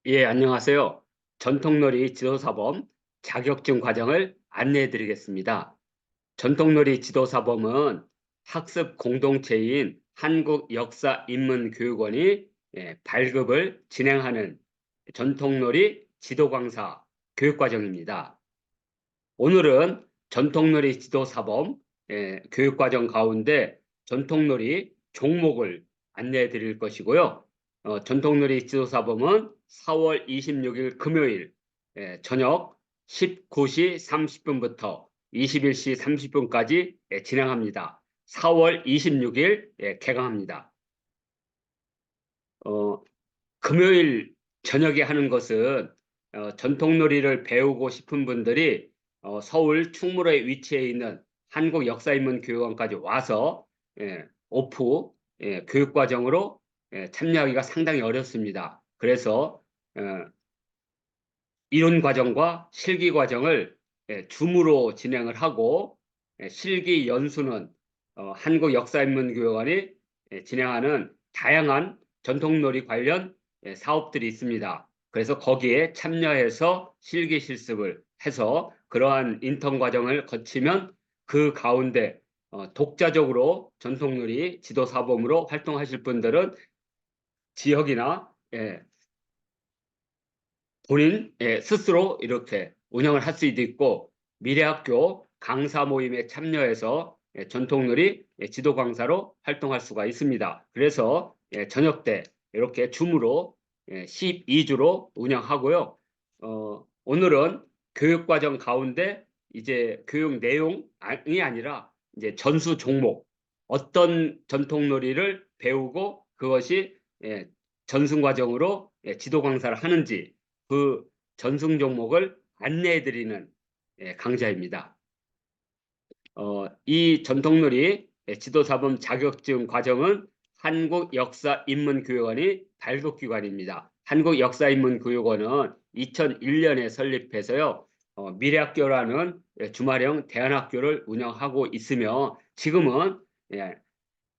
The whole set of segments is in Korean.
예, 안녕하세요. 전통놀이 지도사범 자격증 과정을 안내해 드리겠습니다. 전통놀이 지도사범은 학습 공동체인 한국역사인문교육원이 발급을 진행하는 전통놀이 지도강사 교육과정입니다. 오늘은 전통놀이 지도사범 교육과정 가운데 전통놀이 종목을 안내해 드릴 것이고요. 전통놀이 지도사범은 4월 26일 금요일 저녁 19시 30분부터 21시 30분까지 진행합니다. 4월 26일 개강합니다. 어, 금요일 저녁에 하는 것은 전통놀이를 배우고 싶은 분들이 서울 충무로에 위치해 있는 한국역사인문교육원까지 와서 오프 교육과정으로 참여하기가 상당히 어렵습니다. 그래서 어, 이론 과정과 실기 과정을 줌으로 진행을 하고 실기 연수는 한국역사인문교육원이 진행하는 다양한 전통놀이 관련 사업들이 있습니다. 그래서 거기에 참여해서 실기 실습을 해서 그러한 인턴 과정을 거치면 그 가운데 독자적으로 전통놀이 지도사범으로 활동하실 분들은 지역이나 본인 스스로 이렇게 운영을 할 수도 있고 미래학교 강사 모임에 참여해서 전통놀이 지도 강사로 활동할 수가 있습니다. 그래서 저녁 때 이렇게 줌으로 12주로 운영하고요. 오늘은 교육과정 가운데 이제 교육 내용이 아니라 이제 전수 종목 어떤 전통놀이를 배우고 그것이 전승 과정으로 지도 강사를 하는지 그 전승 종목을 안내해 드리는 강좌입니다. 이 전통놀이 지도사범 자격증 과정은 한국역사인문교육원이 발급기관입니다. 한국역사인문교육원은 2001년에 설립해서요. 미래학교라는 주말형 대안학교를 운영하고 있으며 지금은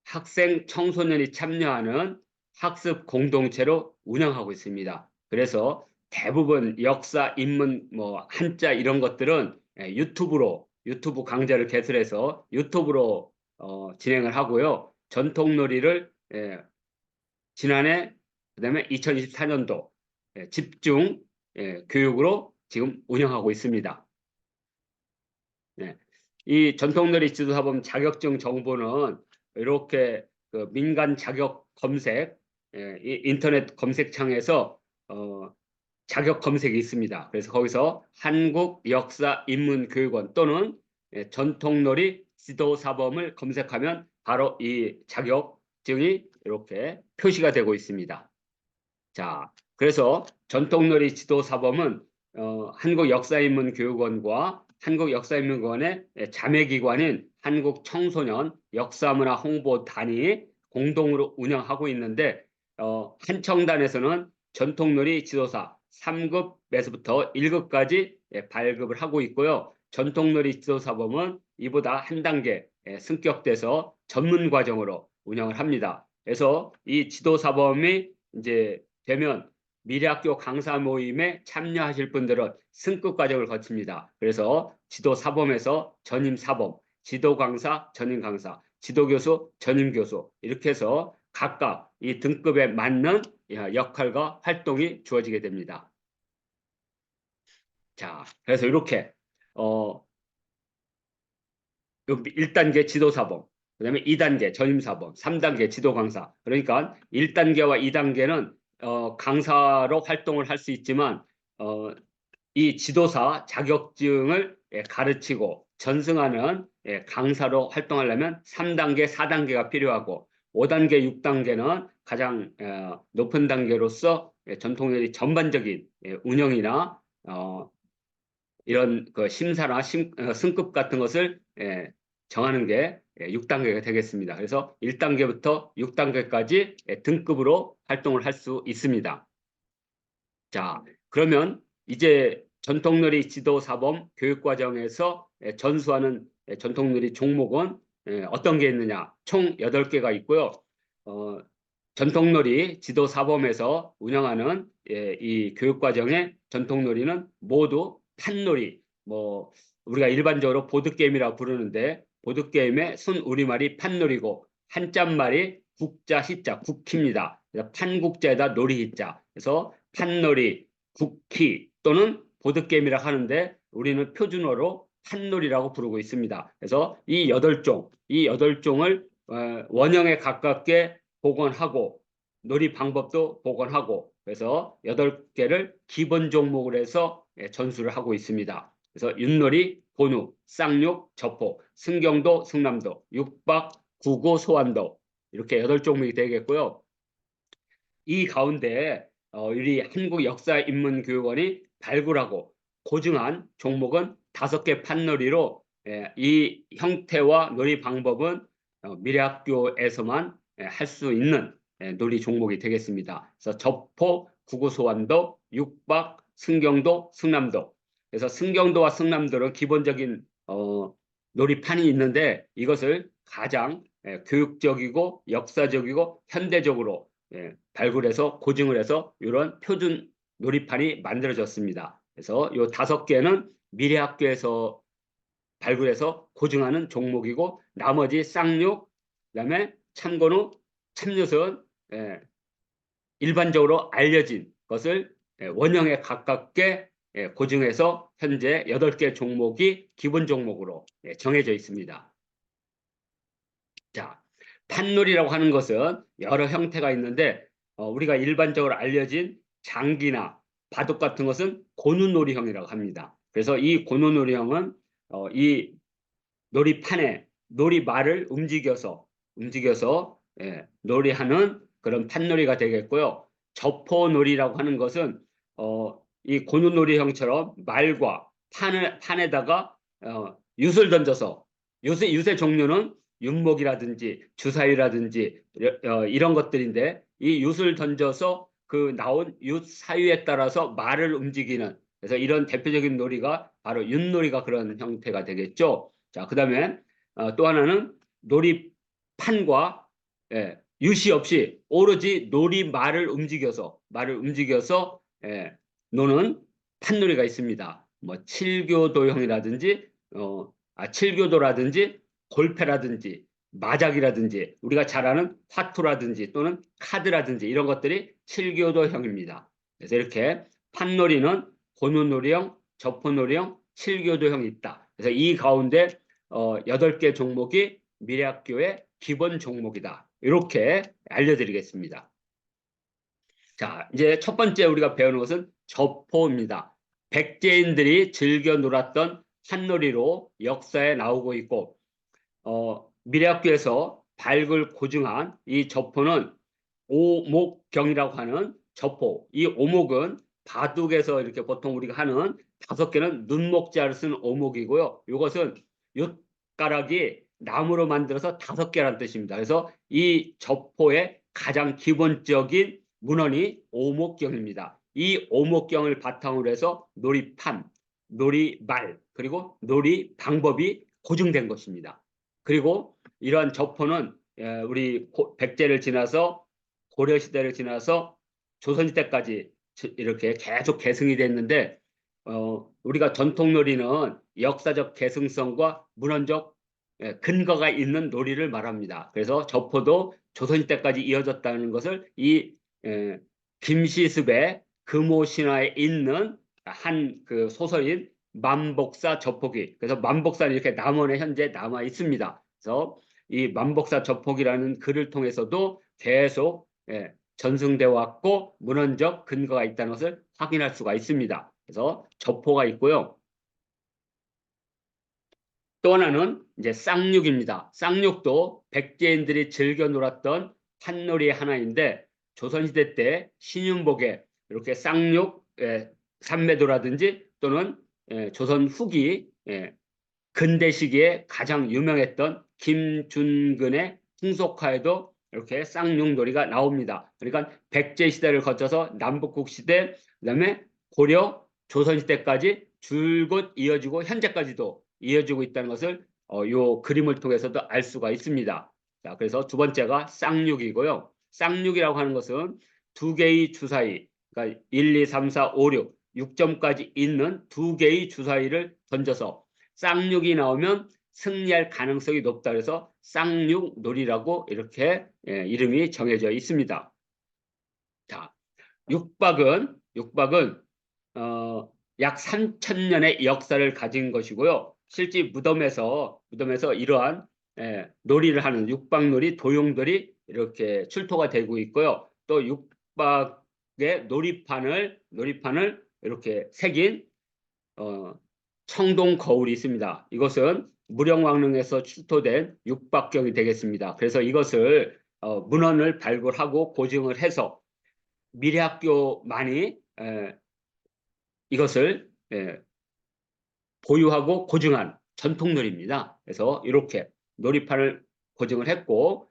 학생 청소년이 참여하는 학습 공동체로 운영하고 있습니다. 그래서 대부분 역사, 인문, 뭐 한자 이런 것들은 유튜브 강좌를 개설해서 유튜브로 진행을 하고요. 전통놀이를 지난해 그다음에 2024년도 집중 교육으로 지금 운영하고 있습니다. 네. 이 전통놀이 지도사범 자격증 정보는 이렇게 그 민간 자격 검색, 인터넷 검색창에서 자격 검색이 있습니다. 그래서 거기서 한국역사인문교육원 또는 전통놀이 지도사범을 검색하면 바로 이 자격증이 이렇게 표시가 되고 있습니다. 자, 그래서 전통놀이 지도사범은 한국역사인문교육원과 한국역사인문교원의 자매기관인 한국청소년 역사문화 홍보단이 공동으로 운영하고 있는데 한청단에서는 전통놀이 지도사 3급에서부터 1급까지 발급을 하고 있고요. 전통놀이 지도사범은 이보다 한 단계 승격돼서 전문 과정으로 운영을 합니다. 그래서 이 지도사범이 이제 되면 미래학교 강사 모임에 참여하실 분들은 승급 과정을 거칩니다. 그래서 지도 사범에서 전임 사범, 지도 강사, 전임 강사, 지도 교수, 전임 교수 이렇게 해서 각각 이 등급에 맞는 역할과 활동이 주어지게 됩니다. 자, 그래서 이렇게 어, 1단계 지도사범, 그다음에 2단계 전임사범, 3단계 지도강사. 그러니까 1단계와 2단계는 강사로 활동을 할 수 있지만 이 지도사 자격증을 가르치고 전승하는 강사로 활동하려면 3단계, 4단계가 필요하고 5단계, 6단계는 가장 높은 단계로서 전통놀이 전반적인 운영이나 이런 그 심사나 승급 같은 것을 정하는 게 6단계가 되겠습니다. 그래서 1단계부터 6단계까지 등급으로 활동을 할 수 있습니다. 자, 그러면 이제 전통놀이 지도사범 교육과정에서 전수하는 전통놀이 종목은 어떤 게 있느냐? 총 8개가 있고요. 전통놀이 지도사범에서 운영하는 이 교육과정의 전통놀이는 모두 판놀이, 뭐 우리가 일반적으로 보드게임이라고 부르는데 보드게임의 순우리말이 판놀이고 한자말이 국자, 시자, 국희입니다. 그래서 판국자에다 놀이희자. 그래서 판놀이, 국희 또는 보드게임이라 하는데 우리는 표준어로 판놀이라고 부르고 있습니다. 그래서 이 8종을 원형에 가깝게 복원하고 놀이 방법도 복원하고 그래서 8개를 기본 종목으로 해서 전수를 하고 있습니다. 그래서 윷놀이, 본우, 쌍욕, 저포, 승경도, 승남도, 육박, 구고, 소환도 이렇게 8종목이 되겠고요. 이 가운데 우리 한국역사인문교육원이 발굴하고 고증한 종목은 5개 판놀이로 이 형태와 놀이 방법은 미래학교에서만 할 수 있는 놀이 종목이 되겠습니다. 그래서 접포, 구구소환도, 육박, 승경도, 승남도. 그래서 승경도와 승남도는 기본적인 놀이판이 있는데 이것을 가장 교육적이고 역사적이고 현대적으로 발굴해서 고증을 해서 이런 표준 놀이판이 만들어졌습니다. 그래서 이 5개는 미래학교에서 발굴해서 고증하는 종목이고 나머지 쌍욕, 그다음에 참고로 참여선 일반적으로 알려진 것을 원형에 가깝게 고증해서 현재 8개 종목이 기본 종목으로 정해져 있습니다. 자, 판놀이라고 하는 것은 여러 형태가 있는데 우리가 일반적으로 알려진 장기나 바둑 같은 것은 고누놀이형이라고 합니다. 그래서 이 고누놀이형은 이 놀이판에 놀이말을 움직여서 놀이하는 그런 판놀이가 되겠고요. 접포놀이라고 하는 것은 이 고누놀이형처럼 말과 판에다가 윷을 던져서 윷의 종류는 윷목이라든지 주사위라든지 이런 것들인데 이 윷을 던져서 그 나온 윷 사유에 따라서 말을 움직이는 그래서 이런 대표적인 놀이가 바로 윷놀이가 그런 형태가 되겠죠. 자, 그다음에 또 하나는 놀이판과 윷이 없이 오로지 놀이말을 움직여서 노는 판놀이가 있습니다. 뭐 칠교도형이라든지 칠교도라든지 골패라든지 마작이라든지 우리가 잘 아는 화투라든지 또는 카드라든지 이런 것들이 칠교도형입니다. 그래서 이렇게 판놀이는 고누놀이형, 접포놀이형, 칠교도형이 있다. 그래서 이 가운데 8개 종목이 미래학교의 기본 종목이다. 이렇게 알려드리겠습니다. 자, 이제 첫 번째 우리가 배우는 것은 접포입니다. 백제인들이 즐겨 놀았던 한놀이로 역사에 나오고 있고 미래학교에서 발굴 고증한 이 접포는 오목경이라고 하는 접포. 이 오목은 바둑에서 이렇게 보통 우리가 하는 5개는 눈목자를 쓴 오목이고요. 이것은 윷가락이 나무로 만들어서 5개라는 뜻입니다. 그래서 이 접포의 가장 기본적인 문헌이 오목경입니다. 이 오목경을 바탕으로 해서 놀이판, 놀이말, 그리고 놀이 방법이 고증된 것입니다. 그리고 이러한 접포는 우리 백제를 지나서 고려시대를 지나서 조선시대까지 이렇게 계속 계승이 됐는데 우리가 전통놀이는 역사적 계승성과 문헌적 근거가 있는 놀이를 말합니다. 그래서 접포도 조선시대까지 이어졌다는 것을 이 김시습의 금오신화에 있는 한 그 소설인 만복사 접포기. 그래서 만복사는 이렇게 남원에 현재 남아 있습니다. 그래서 이 만복사 접포기라는 글을 통해서도 계속 전승돼 왔고 문헌적 근거가 있다는 것을 확인할 수가 있습니다. 그래서 접포가 있고요. 또 하나는 이제 쌍육입니다. 쌍육도 백제인들이 즐겨 놀았던 판놀이의 하나인데 조선시대 때 신윤복에 이렇게 쌍육 삼매도라든지 또는 조선 후기 근대 시기에 가장 유명했던 김준근의 풍속화에도 이렇게 쌍용놀이가 나옵니다. 그러니까 백제 시대를 거쳐서 남북국 시대, 그다음에 고려, 조선 시대까지 줄곧 이어지고 현재까지도 이어지고 있다는 것을 요 그림을 통해서도 알 수가 있습니다. 자, 그래서 두 번째가 쌍육이고요. 쌍육이라고 하는 것은 두 개의 주사위, 그러니까 1, 2, 3, 4, 5, 6, 6점까지 있는 두 개의 주사위를 던져서 쌍육이 나오면 승리할 가능성이 높다 그래서 쌍육놀이라고 이렇게 이름이 정해져 있습니다. 자, 육박은 약 3,000년의 역사를 가진 것이고요. 실제 무덤에서 이러한 놀이를 하는 육박놀이 도용들이 이렇게 출토가 되고 있고요. 또 육박의 놀이판을 이렇게 새긴 청동 거울이 있습니다. 이것은 무령왕릉에서 출토된 육박경이 되겠습니다. 그래서 이것을 문헌을 발굴하고 고증을 해서 미래학교만이 이것을 보유하고 고증한 전통놀이입니다. 그래서 이렇게 놀이판을 고증을 했고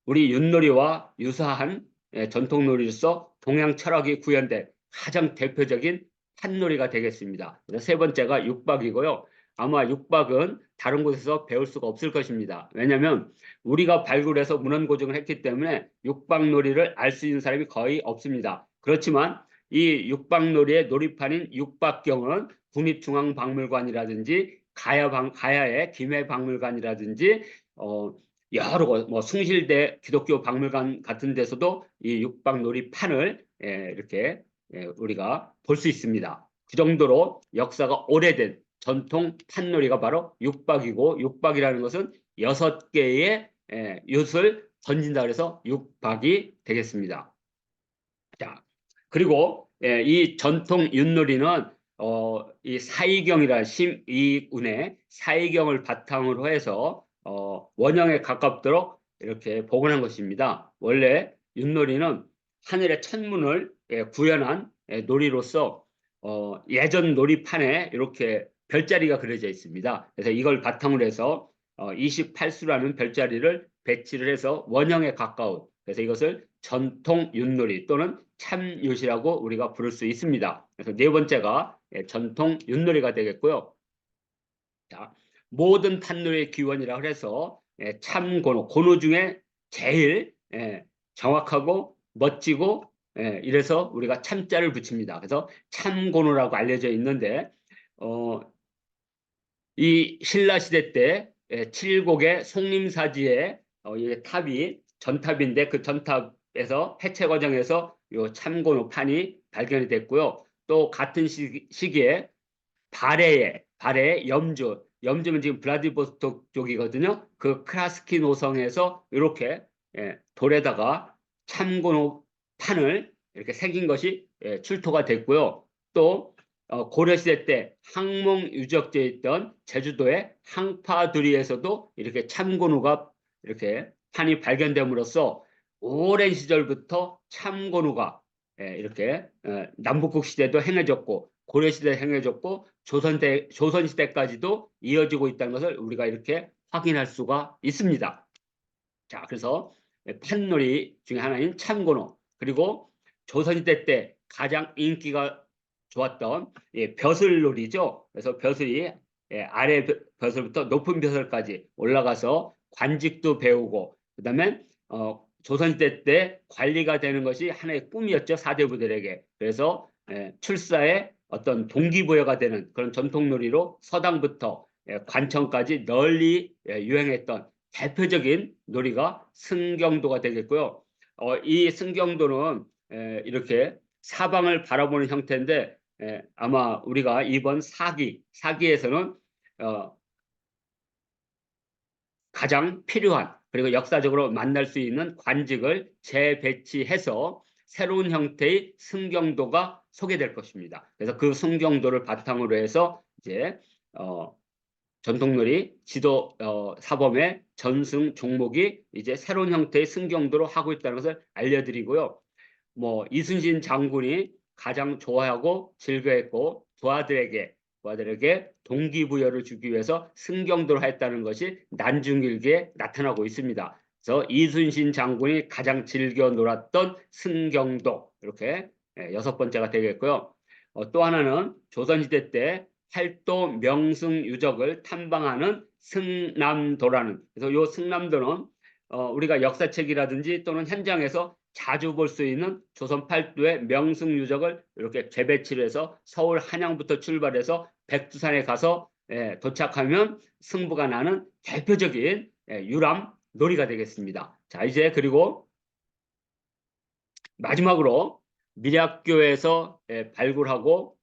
우리 윷놀이와 유사한 전통놀이로서 동양 철학이 구현된 가장 대표적인 판놀이가 되겠습니다. 그래서 세 번째가 육박이고요. 아마 육박은 다른 곳에서 배울 수가 없을 것입니다. 왜냐하면 우리가 발굴해서 문헌 고증을 했기 때문에 육박놀이를 알 수 있는 사람이 거의 없습니다. 그렇지만 이 육박놀이의 놀이판인 육박경은 국립중앙박물관이라든지 가야의 김해박물관이라든지 여러 곳, 뭐 숭실대 기독교 박물관 같은 데서도 이 육박놀이판을 이렇게 우리가 볼 수 있습니다. 그 정도로 역사가 오래된 전통 판놀이가 바로 육박이고 육박이라는 것은 6개의 윷을 던진다 그래서 육박이 되겠습니다. 자, 그리고 이 전통 윷놀이는 이 사이경이라 심이운의 사이경을 바탕으로 해서 원형에 가깝도록 이렇게 복원한 것입니다. 원래 윷놀이는 하늘의 천문을 구현한 놀이로서 예전 놀이판에 이렇게 별자리가 그려져 있습니다. 그래서 이걸 바탕으로 해서 28수라는 별자리를 배치를 해서 원형에 가까운 그래서 이것을 전통 윷놀이 또는 참윷이라고 우리가 부를 수 있습니다. 그래서 네 번째가 전통 윷놀이가 되겠고요. 자, 모든 판놀이의 기원이라고 해서 참고노, 고노 중에 제일 정확하고 멋지고 이래서 우리가 참자를 붙입니다. 그래서 참고노라고 알려져 있는데 이 신라시대 때 칠곡의 송림사지에 이 탑이 전탑인데 그 전탑에서 해체 과정에서 요 참고노판이 발견이 됐고요. 또 같은 시기에 발해의 염주는 지금 블라디보스토크 쪽이거든요. 그 크라스키 노성에서 이렇게 돌에다가 참고노판을 이렇게 새긴 것이 출토가 됐고요. 또 고려시대 때 항몽 유적지에 있던 제주도의 항파두리에서도 이렇게 참고누가 이렇게 판이 발견됨으로써 오랜 시절부터 참고누가 이렇게 남북국 시대도 행해졌고 고려시대 행해졌고 조선시대까지도 이어지고 있다는 것을 우리가 이렇게 확인할 수가 있습니다. 자, 그래서 판놀이 중에 하나인 참고노 그리고 조선시대 때 가장 인기가 좋았던 벼슬놀이죠. 그래서 벼슬이 아래 벼슬부터 높은 벼슬까지 올라가서 관직도 배우고 그다음에 조선시대 때 관리가 되는 것이 하나의 꿈이었죠. 사대부들에게. 그래서 출사에 어떤 동기부여가 되는 그런 전통놀이로 서당부터 관청까지 널리 유행했던 대표적인 놀이가 승경도가 되겠고요. 이 승경도는 이렇게 사방을 바라보는 형태인데 아마 우리가 이번 사기에서는 가장 필요한 그리고 역사적으로 만날 수 있는 관직을 재배치해서 새로운 형태의 승경도가 소개될 것입니다. 그래서 그 승경도를 바탕으로 해서 이제 전통놀이 지도 사범의 전승 종목이 이제 새로운 형태의 승경도로 하고 있다는 것을 알려드리고요. 뭐 이순신 장군이 가장 좋아하고 즐거워했고 부하들에게 동기부여를 주기 위해서 승경도를 했다는 것이 난중일기에 나타나고 있습니다. 그래서 이순신 장군이 가장 즐겨 놀았던 승경도 이렇게 6번째가 되겠고요. 또 하나는 조선시대 때 팔도 명승 유적을 탐방하는 승남도라는 그래서 이 승남도는 우리가 역사책이라든지 또는 현장에서 자주 볼 수 있는 조선 팔도의 명승 유적을 이렇게 재배치를 해서 서울 한양부터 출발해서 백두산에 가서 도착하면 승부가 나는 대표적인 유람 놀이가 되겠습니다. 자, 이제 그리고 마지막으로 밀약교에서 발굴하고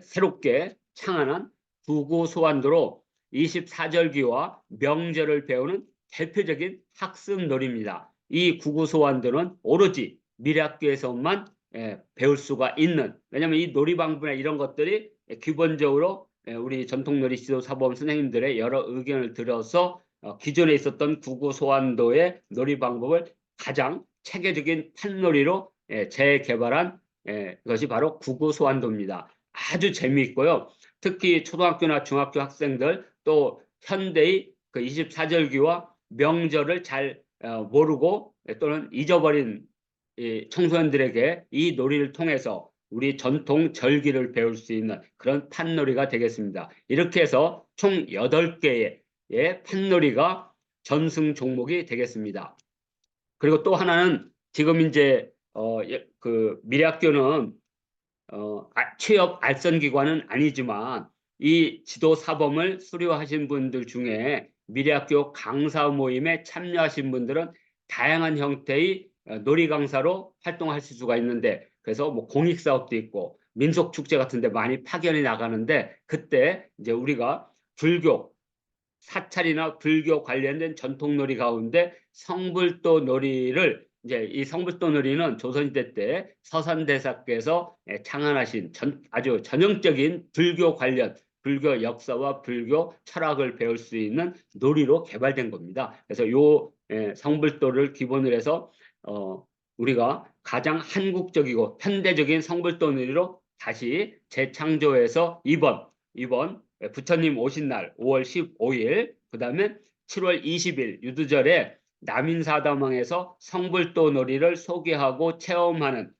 새롭게 창안한 구구소환도로 24절기와 명절을 배우는 대표적인 학습놀이입니다. 이 구구소환도는 오로지 밀약교에서만 배울 수가 있는, 왜냐하면 이 놀이 방법이나 이런 것들이 기본적으로 우리 전통놀이 지도사범 선생님들의 여러 의견을 들어서 기존에 있었던 구구소환도의 놀이 방법을 가장 체계적인 판놀이로 재개발한 것이 바로 구구소환도입니다. 아주 재미있고요. 특히 초등학교나 중학교 학생들 또 현대의 그 24절기와 명절을 잘 모르고 또는 잊어버린 청소년들에게 이 놀이를 통해서 우리 전통 절기를 배울 수 있는 그런 판놀이가 되겠습니다. 이렇게 해서 총 8개의 판놀이가 전승 종목이 되겠습니다. 그리고 또 하나는 지금 이제 그 미래학교는 취업 알선기관은 아니지만 이 지도사범을 수료하신 분들 중에 미래학교 강사 모임에 참여하신 분들은 다양한 형태의 놀이 강사로 활동하실 수가 있는데, 그래서 뭐 공익사업도 있고 민속축제 같은 데 많이 파견이 나가는데, 그때 이제 우리가 불교 사찰이나 불교 관련된 전통놀이 가운데 성불도 놀이를, 이제 이 성불도 놀이는 조선시대 때 서산대사께서 창안하신 아주 전형적인 불교 관련, 불교 역사와 불교 철학을 배울 수 있는 놀이로 개발된 겁니다. 그래서 요 성불도를 기본으로 해서 우리가 가장 한국적이고 현대적인 성불도 놀이로 다시 재창조해서 이번 부처님 오신 날 5월 15일, 그 다음에 7월 20일 유두절에 남인사다망에서 성불도 놀이를 소개하고 체험하는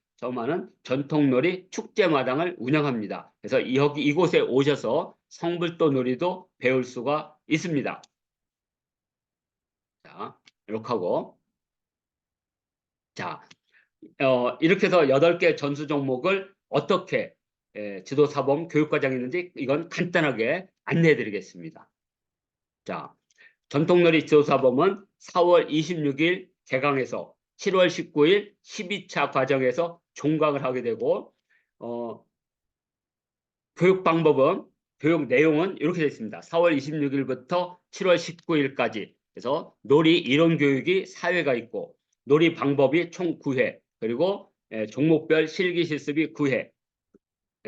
전통놀이 축제마당을 운영합니다. 그래서 이곳에 오셔서 성불도 놀이도 배울 수가 있습니다. 자, 이렇게 하고, 자, 이렇게 해서 8개 전수 종목을 어떻게 지도사범 교육과정이 있는지 이건 간단하게 안내해 드리겠습니다. 자, 전통놀이 지도사범은 4월 26일 개강해서 7월 19일 12차 과정에서 종강을 하게 되고, 교육 방법은, 교육 내용은 이렇게 되어 있습니다. 4월 26일부터 7월 19일까지. 그래서 놀이 이론 교육이 4회가 있고, 놀이 방법이 총 9회, 그리고 종목별 실기 실습이 9회,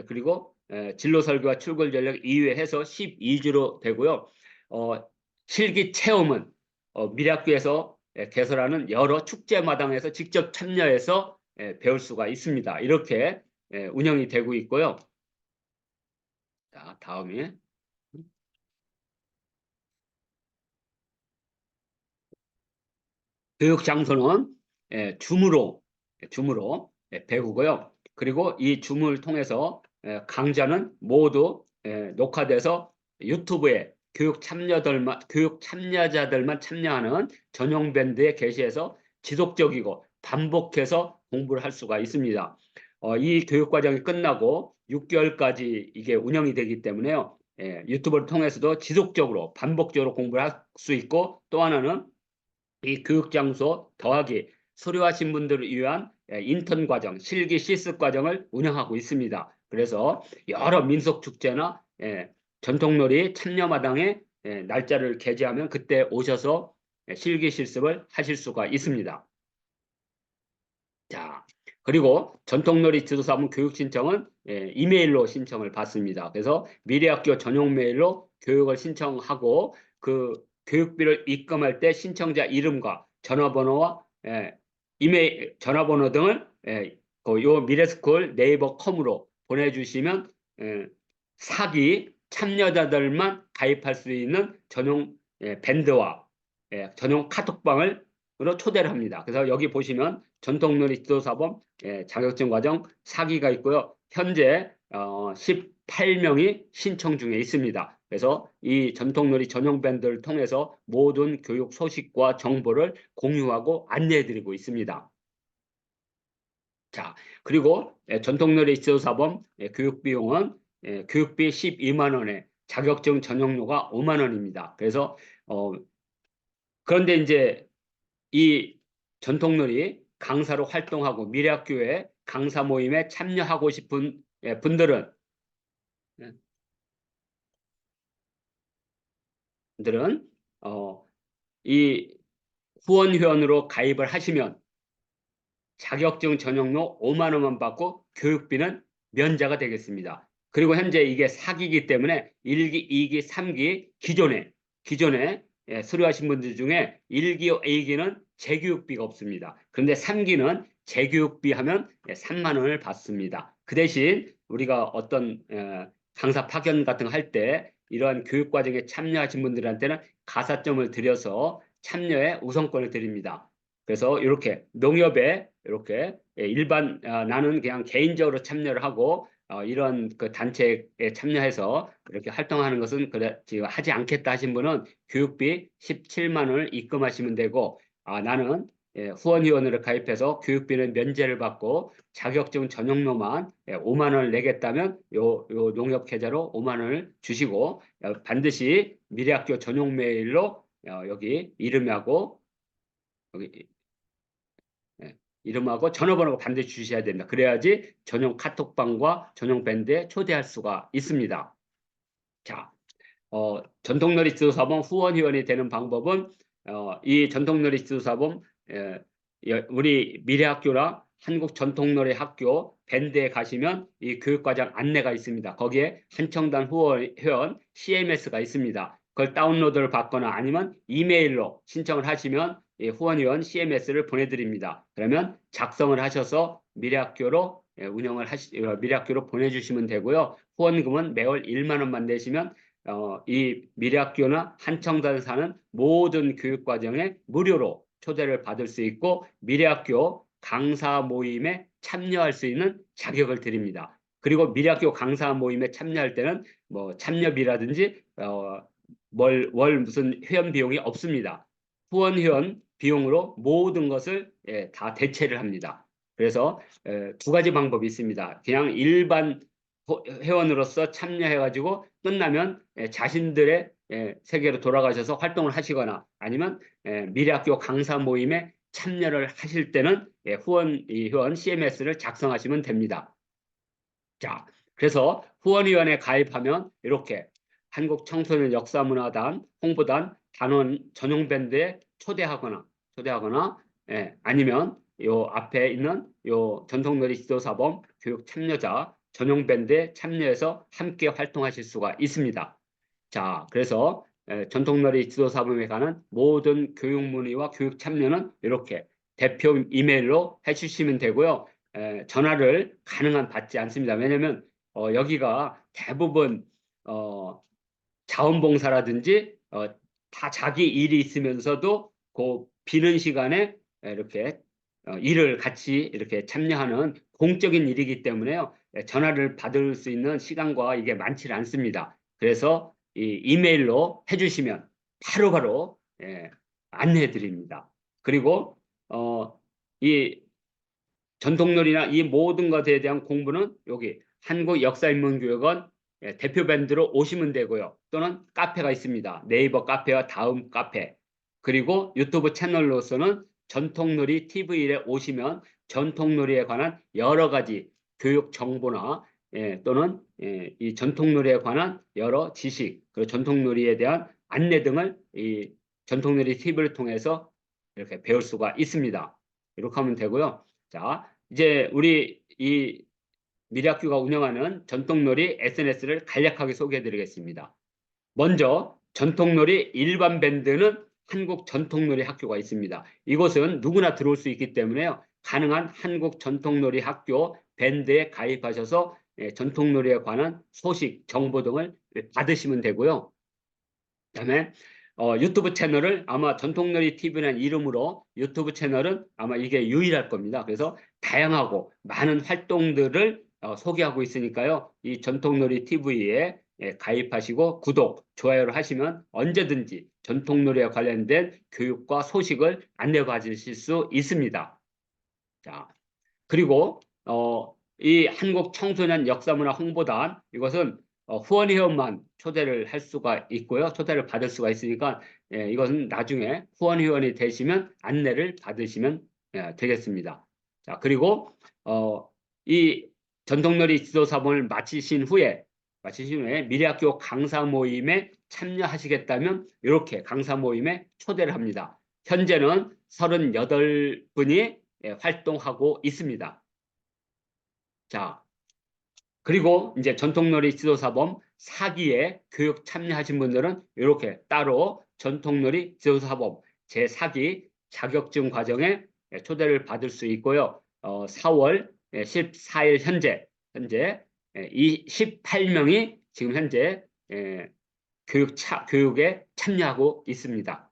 그리고 진로 설계와 출골 전략 2회 해서 12주로 되고요. 실기 체험은 미래학교에서 개설하는 여러 축제마당에서 직접 참여해서 배울 수가 있습니다. 이렇게 운영이 되고 있고요. 자, 다음에 교육 장소는 줌으로 배우고요. 그리고 이 줌을 통해서 강좌는 모두 녹화돼서 유튜브에 교육 참여자들만 참여하는 전용 밴드에 게시해서 지속적이고 반복해서 공부를 할 수가 있습니다. 이 교육 과정이 끝나고 6개월까지 이게 운영이 되기 때문에요. 유튜브를 통해서도 지속적으로 반복적으로 공부를 할 수 있고, 또 하나는 이 교육장소 더하기 수료하신 분들을 위한 인턴 과정, 실기 실습 과정을 운영하고 있습니다. 그래서 여러 민속축제나 전통놀이 참여마당에 날짜를 게재하면 그때 오셔서 실기 실습을 하실 수가 있습니다. 자, 그리고 전통놀이 지도사무 교육 신청은 이메일로 신청을 받습니다. 그래서 미래학교 전용 메일로 교육을 신청하고, 그 교육비를 입금할 때 신청자 이름과 전화번호와 이메일, 전화번호 등을 요 미래스쿨 네이버컴으로 보내주시면 사기 참여자들만 가입할 수 있는 전용 밴드와 전용 카톡방을 초대를 합니다. 그래서 여기 보시면 전통놀이 지도사범 자격증 과정 4기가 있고요. 현재 18명이 신청 중에 있습니다. 그래서 이 전통놀이 전용 밴드를 통해서 모든 교육 소식과 정보를 공유하고 안내해드리고 있습니다. 자, 그리고 전통놀이 지도사범 교육 비용은 교육비 12만 원에 자격증 전용료가 5만 원입니다. 그래서 그런데 이제 이 전통놀이 강사로 활동하고 미래학교의 강사 모임에 참여하고 싶은 분들은 예, 어, 이 후원회원으로 가입을 하시면 자격증 전용료 5만 원만 받고 교육비는 면제가 되겠습니다. 그리고 현재 이게 4기이기 때문에 1기, 2기, 3기 기존에 수료하신 분들 중에 1기, A기는 재교육비가 없습니다. 그런데 3기는 재교육비 하면 3만 원을 받습니다. 그 대신 우리가 어떤 강사 파견 같은 거 할 때 이러한 교육 과정에 참여하신 분들한테는 가산점을 들여서 참여에 우선권을 드립니다. 그래서 이렇게 농협에 이렇게 나는 그냥 개인적으로 참여를 하고 이런 그 단체에 참여해서 이렇게 활동하는 것은 그래 지금 하지 않겠다 하신 분은 교육비 17만 원을 입금하시면 되고 나는 후원위원회를 가입해서 교육비는 면제를 받고 자격증 전용료만 5만 원을 내겠다면 요 농협 계좌로 5만 원을 주시고 반드시 미래학교 전용 메일로 여기 이름하고 여기 이름하고 전화번호가 반드시 주셔야 됩니다. 그래야지 전용 카톡방과 전용 밴드에 초대할 수가 있습니다. 자, 전통놀이 지도사범 후원위원이 되는 방법은 이 전통놀이 지도사범 우리 미래학교나 한국전통놀이학교 밴드에 가시면 이 교육과정 안내가 있습니다. 거기에 한청단 후원회원 CMS가 있습니다. 그걸 다운로드를 받거나 아니면 이메일로 신청을 하시면 후원위원 CMS를 보내드립니다. 그러면 작성을 하셔서 미래학교로 미래학교로 보내주시면 되고요. 후원금은 매월 1만 원만 내시면 이 미래학교나 한청단에 사는 모든 교육과정에 무료로 초대를 받을 수 있고 미래학교 강사 모임에 참여할 수 있는 자격을 드립니다. 그리고 미래학교 강사 모임에 참여할 때는 뭐 참여비라든지 월 무슨 회원 비용이 없습니다. 후원 회원 비용으로 모든 것을 다 대체를 합니다. 그래서 두 가지 방법이 있습니다. 그냥 일반 회원으로서 참여해가지고 끝나면 자신들의 세계로 돌아가셔서 활동을 하시거나 아니면 미래학교 강사 모임에 참여를 하실 때는 회원 CMS를 작성하시면 됩니다. 자, 그래서 후원위원회 가입하면 이렇게 한국청소년 역사문화단 홍보단 단원 전용 밴드에 초대하거나 아니면 요 앞에 있는 요 전통놀이 지도사범 교육 참여자 전용 밴드에 참여해서 함께 활동하실 수가 있습니다. 자, 그래서 전통놀이 지도사범에 관한 모든 교육 문의와 교육 참여는 이렇게 대표 이메일로 해주시면 되고요. 전화를 가능한 받지 않습니다. 왜냐하면 여기가 대부분 자원봉사라든지 다 자기 일이 있으면서도 그 비는 시간에 이렇게 일을 같이 이렇게 참여하는 공적인 일이기 때문에요. 전화를 받을 수 있는 시간과 이게 많지 않습니다. 그래서 이 이메일로 해주시면 바로바로 안내해 드립니다. 그리고 이 전통놀이나 이 모든 것에 대한 공부는 여기 한국역사인문교육원 대표 밴드로 오시면 되고요. 또는 카페가 있습니다. 네이버 카페와 다음 카페. 그리고 유튜브 채널로서는 전통놀이 TV에 오시면 전통놀이에 관한 여러 가지 교육 정보나 또는 이 전통놀이에 관한 여러 지식, 그리고 전통놀이에 대한 안내 등을 이 전통놀이 TV를 통해서 이렇게 배울 수가 있습니다. 이렇게 하면 되고요. 자, 이제 우리 이 미래학교가 운영하는 전통놀이 SNS를 간략하게 소개해 드리겠습니다. 먼저 전통놀이 일반 밴드는 한국 전통놀이 학교가 있습니다. 이곳은 누구나 들어올 수 있기 때문에요. 가능한 한국 전통놀이 학교 밴드에 가입하셔서 전통놀이에 관한 소식, 정보 등을 받으시면 되고요. 그다음에 유튜브 채널을 아마 전통놀이 TV라는 이름으로 유튜브 채널은 아마 이게 유일할 겁니다. 그래서 다양하고 많은 활동들을 소개하고 있으니까요. 이 전통놀이 TV에 가입하시고 구독, 좋아요를 하시면 언제든지 전통놀이와 관련된 교육과 소식을 안내받으실 수 있습니다. 자, 그리고 이 한국 청소년 역사문화 홍보단 이것은 후원 회원만 초대를 할 수가 있고요. 초대를 받을 수가 있으니까 이것은 나중에 후원 회원이 되시면 안내를 받으시면 되겠습니다. 자, 그리고 이 전통놀이 지도사본을 마치신 후에 미래학교 강사 모임에 참여하시겠다면 이렇게 강사 모임에 초대를 합니다. 현재는 38분이 활동하고 있습니다. 자, 그리고 이제 전통놀이 지도사범 4기에 교육 참여하신 분들은 이렇게 따로 전통놀이 지도사범 제4기 자격증 과정에 초대를 받을 수 있고요. 4월 14일 현재 이 18명이 지금 현재 교육에 참여하고 있습니다.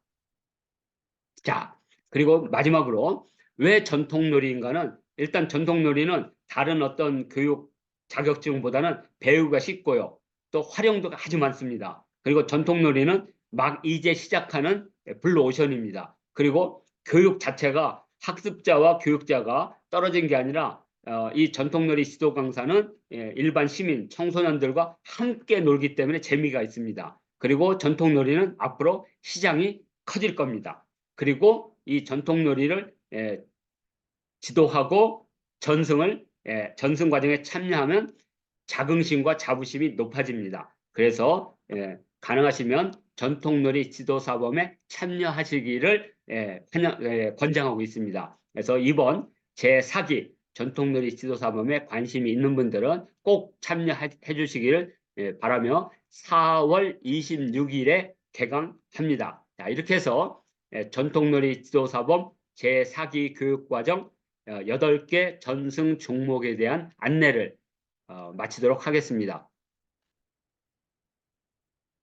자, 그리고 마지막으로 왜 전통놀이인가는 일단 전통놀이는 다른 어떤 교육 자격증보다는 배우기가 쉽고요. 또 활용도가 아주 많습니다. 그리고 전통놀이는 막 이제 시작하는 블루오션입니다. 그리고 교육 자체가 학습자와 교육자가 떨어진 게 아니라 이 전통놀이 지도 강사는 일반 시민, 청소년들과 함께 놀기 때문에 재미가 있습니다. 그리고 전통놀이는 앞으로 시장이 커질 겁니다. 그리고 이 전통놀이를 지도하고 전승 과정에 참여하면 자긍심과 자부심이 높아집니다. 그래서 가능하시면 전통놀이 지도사범에 참여하시기를 권장하고 있습니다. 그래서 이번 제4기 전통놀이 지도사범에 관심이 있는 분들은 꼭 참여해 주시기를 바라며 4월 26일에 개강합니다. 자, 이렇게 해서 전통놀이 지도사범 제4기 교육과정 8개 전승 종목에 대한 안내를 마치도록 하겠습니다.